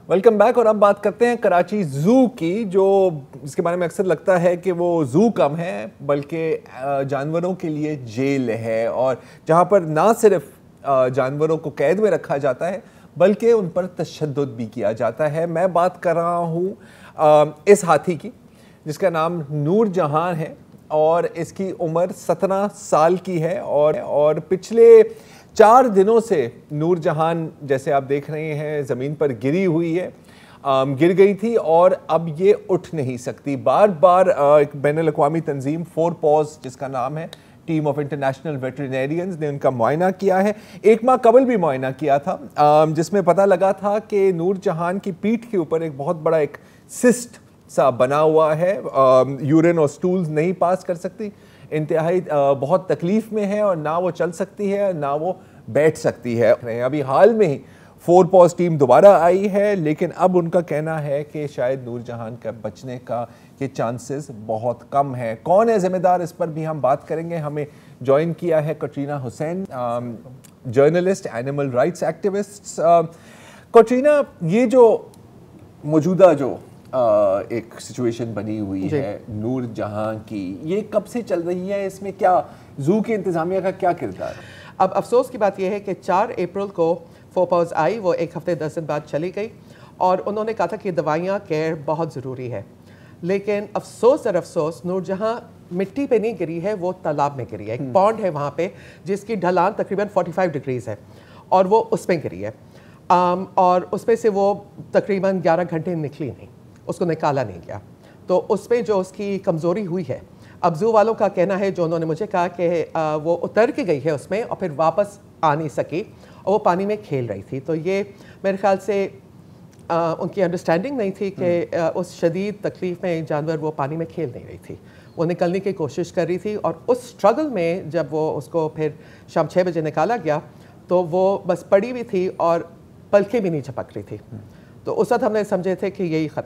Welcome back. اور اب بات کرتے ہیں کراچی زو کی, جو جس کے بارے میں اکثر لگتا ہے کہ وہ زو کم ہے بلکہ جانوروں کے لیے جیل ہے, اور جہاں پر نہ صرف جانوروں کو قید میں رکھا جاتا ہے بلکہ ان پر تشدد بھی کیا جاتا ہے. میں بات کر رہا ہوں اس ہاتھی کی جس کا نام نور جہاں ہے, اور اس کی عمر 17 سال کی ہے, اور پچھلے 4 دنوں سے نور جہان جیسے آپ دیکھ رہے ہیں زمین پر گری ہوئی ہے, گر گئی تھی اور اب یہ اٹھ نہیں سکتی. بار بار ایک بین الاقوامی تنظیم 4 paws جس کا نام ہے, ٹیم آف انٹرنیشنل ویٹرینیرینز نے ان کا معائنہ کیا ہے. 1 ماہ قبل بھی معائنہ کیا تھا جس میں پتہ لگا تھا کہ نور جہان کی پیٹھ کے اوپر ایک بہت بڑا ایک سسٹ سا بنا ہوا ہے, یورین اور سٹولز نہیں پاس کر سکتی, انتہائی بہت تکلیف میں ہے, اور نہ وہ چل سکتی ہے نہ وہ بیٹھ سکتی ہے. ابھی حال میں ہی 4 paws ٹیم دوبارہ آئی ہے, لیکن اب ان کا کہنا ہے کہ شاید نور جہان کا بچنے کا یہ چانسز بہت کم ہے. کون ہے ذمہ دار, اس پر بھی ہم بات کریں گے. ہمیں جوائن کیا ہے Katrina Hussain, journalist, animal rights activist. Katrina, یہ جو موجودہ جو ایک سچویشن بنی ہوئی ہے نور جہاں کی, یہ کب سے چل رہی ہے؟ اس میں کیا زو کی انتظامیہ کا کیا کردار ہے؟ اب افسوس کی بات یہ ہے کہ 4 اپریل کو 4 paws آئی, وہ 1 ہفتے 10 دن بعد چلی گئی, اور انہوں نے کہا تھا کہ دوائیاں کیئر بہت ضروری ہے. لیکن افسوس در افسوس نور جہاں مٹی پہ نہیں گری ہے, وہ تالاب میں گری ہے. ایک پونڈ ہے وہاں پہ جس کی ڈھلان تقریباً 45 ڈگریز ہے, اور وہ اس میں گری ہے, اور اس میں سے وہ تقریباً 11 گھنٹے نکلی نہیں, اس کو نکالا نہیں گیا. تو اس میں جو اس کی کمزوری ہوئی ہے, اب زو والوں کا کہنا ہے, جو انہوں نے مجھے کہا کہ وہ اتر کے گئی ہے اس میں اور پھر واپس آ نہیں سکی, اور وہ پانی میں کھیل رہی تھی. تو یہ میرے خیال سے ان کی انڈرسٹینڈنگ نہیں تھی کہ اس شدید تکلیف میں جانور وہ پانی میں کھیل نہیں رہی تھی, وہ نکلنے کی کوشش کر رہی تھی. اور اس سٹرگل میں جب وہ اس کو پھر شام 6 بجے نکالا گیا تو وہ بس پڑی ہوئی تھی اور پلکیں بھی نہیں جھپک رہی تھی. تو اس وقت ہم نے سمجھے تھے کہ یہی ختم.